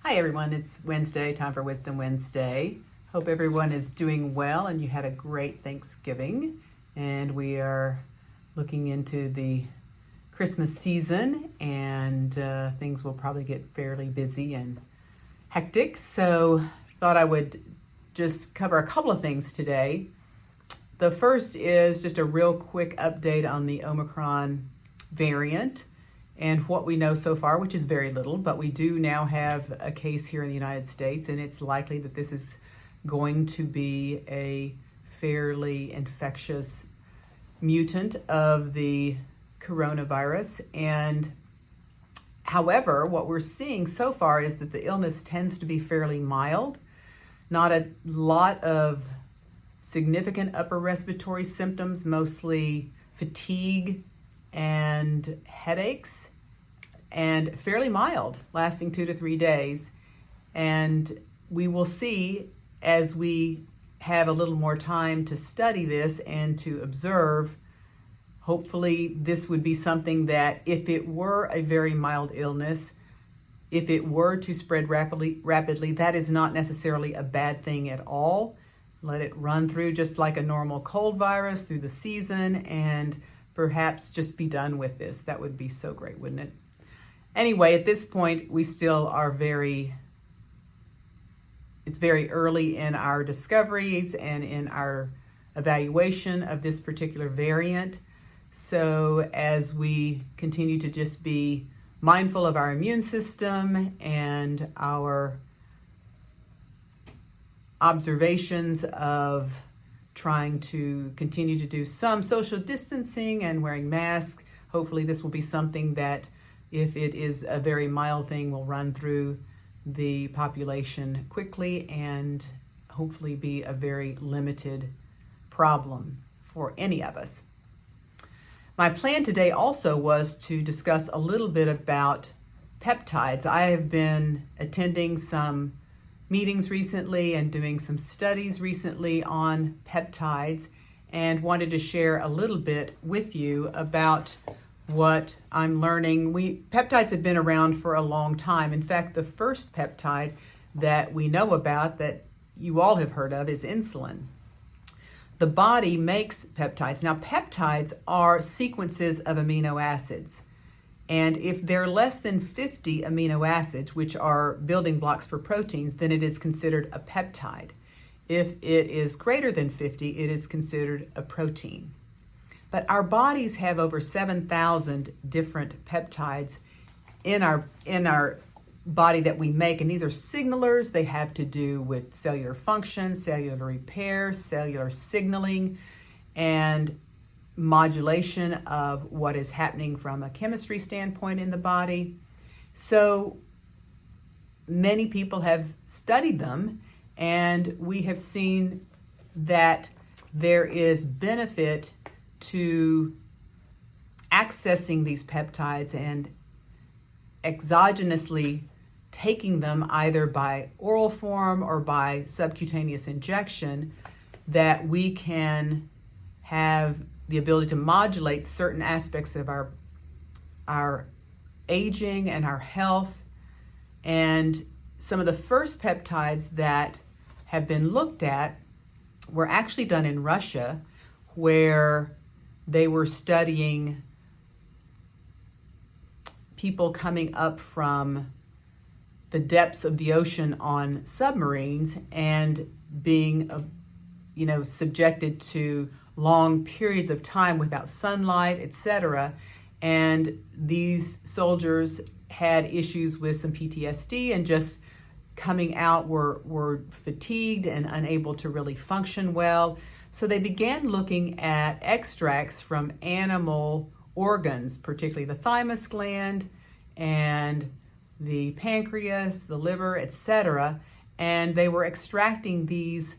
Hi everyone, it's Wednesday, time for Wisdom Wednesday. Hope everyone is doing well and you had a great Thanksgiving. And we are looking into the Christmas season and things will probably get fairly busy and hectic. So thought I would just cover a couple of things today. The first is just a real quick update on the Omicron variant and what we know so far, which is very little, but we do now have a case here in the United States, and it's likely that this is going to be a fairly infectious mutant of the coronavirus. And however, what we're seeing so far is that the illness tends to be fairly mild, not a lot of significant upper respiratory symptoms, mostly fatigue and headaches, and fairly mild, lasting 2 to 3 days. And we will see as we have a little more time to study this and to observe. Hopefully this would be something that if it were a very mild illness, if it were to spread rapidly, that is not necessarily a bad thing at all. Let it run through just like a normal cold virus through the season and perhaps just be done with this. That would be so great, wouldn't it? Anyway, at this point, we still are it's very early in our discoveries and in our evaluation of this particular variant. So as we continue to just be mindful of our immune system and our observations of trying to continue to do some social distancing and wearing masks. Hopefully this will be something that, if it is a very mild thing, will run through the population quickly and hopefully be a very limited problem for any of us. My plan today also was to discuss a little bit about peptides. I have been attending some meetings recently and doing some studies recently on peptides, and wanted to share a little bit with you about what I'm learning. Peptides have been around for a long time. In fact, the first peptide that we know about that you all have heard of is insulin. The body makes peptides. Now, peptides are sequences of amino acids. And if they're less than 50 amino acids, which are building blocks for proteins, then it is considered a peptide. If it is greater than 50, it is considered a protein. But our bodies have over 7,000 different peptides in our body that we make, and these are signalers. They have to do with cellular function, cellular repair, cellular signaling, and modulation of what is happening from a chemistry standpoint in the body. So many people have studied them, and we have seen that there is benefit to accessing these peptides and exogenously taking them either by oral form or by subcutaneous injection, that we can have the ability to modulate certain aspects of our aging and our health. And some of the first peptides that have been looked at were actually done in Russia, where they were studying people coming up from the depths of the ocean on submarines and being subjected to long periods of time without sunlight, etc. And these soldiers had issues with some PTSD and just coming out were fatigued and unable to really function well. So they began looking at extracts from animal organs, particularly the thymus gland and the pancreas, the liver, etc. And they were extracting these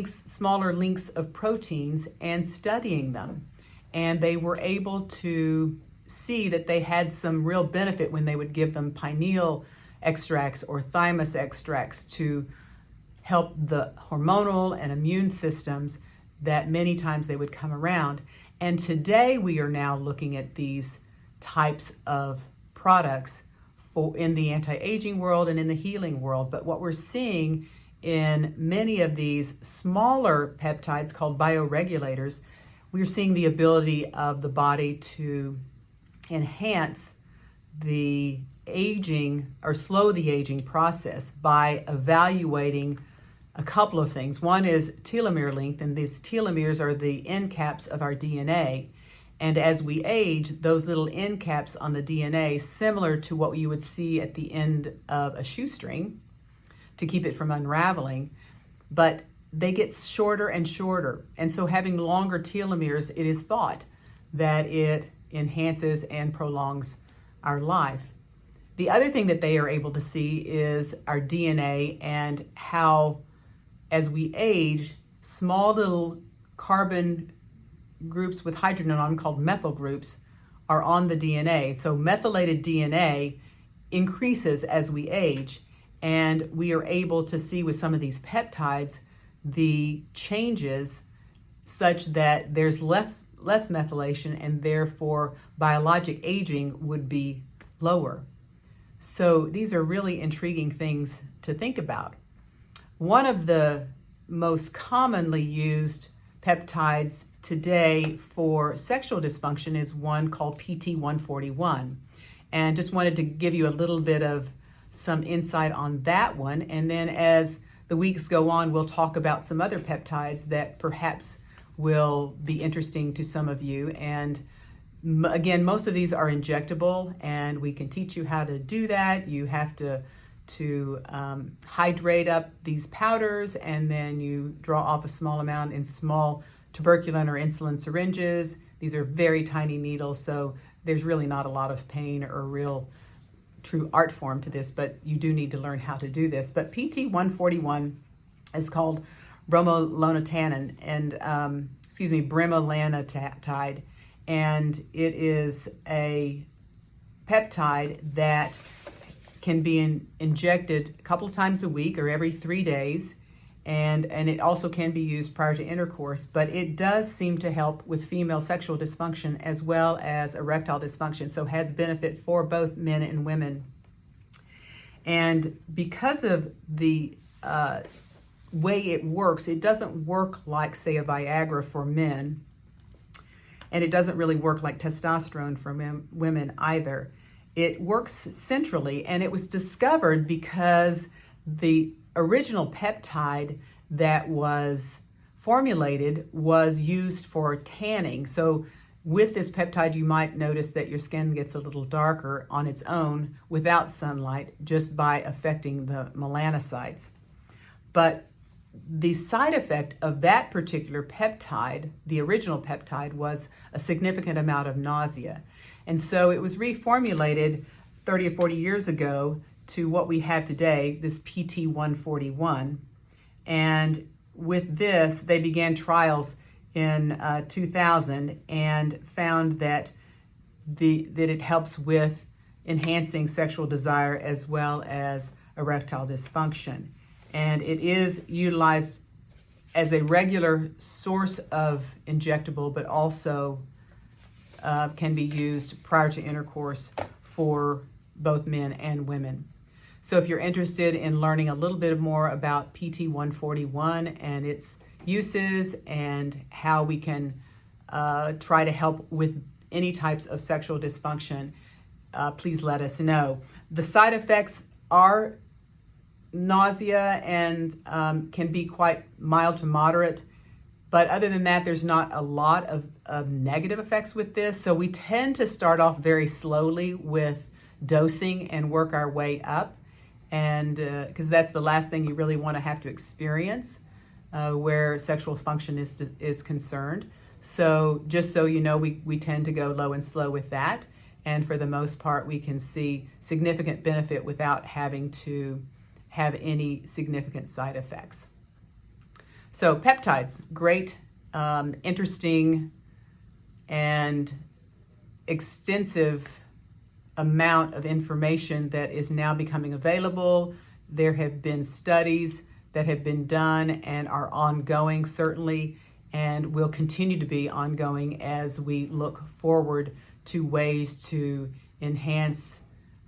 smaller links of proteins and studying them. And they were able to see that they had some real benefit when they would give them pineal extracts or thymus extracts to help the hormonal and immune systems that many times they would come around. And today we are now looking at these types of products in the anti-aging world and in the healing world. But what we're seeing in many of these smaller peptides called bioregulators, we're seeing the ability of the body to enhance the aging or slow the aging process by evaluating a couple of things. One is telomere length, and these telomeres are the end caps of our DNA. And as we age, those little end caps on the DNA, similar to what you would see at the end of a shoestring to keep it from unraveling, but they get shorter and shorter. And so having longer telomeres, it is thought that it enhances and prolongs our life. The other thing that they are able to see is our DNA and how, as we age, small little carbon groups with hydrogen on them called methyl groups are on the DNA. So methylated DNA increases as we age, and we are able to see with some of these peptides the changes such that there's less methylation, and therefore biologic aging would be lower. So these are really intriguing things to think about. One of the most commonly used peptides today for sexual dysfunction is one called PT141. And just wanted to give you a little bit of some insight on that one. And then as the weeks go on, we'll talk about some other peptides that perhaps will be interesting to some of you. And again, most of these are injectable, and we can teach you how to do that. You have to hydrate up these powders, and then you draw off a small amount in small tuberculin or insulin syringes. These are very tiny needles, so there's really not a lot of pain or real true art form to this, but you do need to learn how to do this. But PT141 is called Bromolonatanin, and Bromolonatide, and it is a peptide that can be injected a couple of times a week or every 3 days, and it also can be used prior to intercourse, but it does seem to help with female sexual dysfunction as well as erectile dysfunction, so has benefit for both men and women. And because of the way it works, it doesn't work like, say, a Viagra for men, and it doesn't really work like testosterone for women either. It works centrally, and it was discovered because the original peptide that was formulated was used for tanning. So with this peptide, you might notice that your skin gets a little darker on its own without sunlight, just by affecting the melanocytes. But the side effect of that particular peptide, the original peptide, was a significant amount of nausea. And so it was reformulated 30 or 40 years ago to what we have today, this PT141. And with this, they began trials in 2000 and found that it helps with enhancing sexual desire as well as erectile dysfunction. And it is utilized as a regular source of injectable, but also can be used prior to intercourse for both men and women. So if you're interested in learning a little bit more about PT141 and its uses and how we can try to help with any types of sexual dysfunction, please let us know. The side effects are nausea and can be quite mild to moderate. But other than that, there's not a lot of negative effects with this. So we tend to start off very slowly with dosing and work our way up. And because that's the last thing you really want to have to experience where sexual function is concerned. So just so you know, we tend to go low and slow with that. And for the most part, we can see significant benefit without having to have any significant side effects. So peptides, great, interesting, and extensive amount of information that is now becoming available. There have been studies that have been done and are ongoing, certainly, and will continue to be ongoing as we look forward to ways to enhance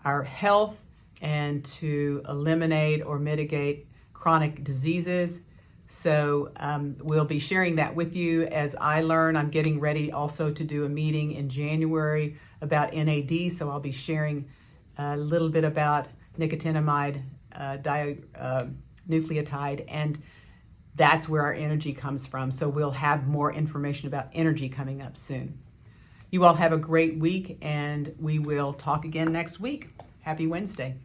our health and to eliminate or mitigate chronic diseases. So we'll be sharing that with you as I learn. I'm getting ready also to do a meeting in January about NAD, so I'll be sharing a little bit about nicotinamide nucleotide, and that's where our energy comes from. So we'll have more information about energy coming up soon. You all have a great week, and we will talk again next week. Happy Wednesday.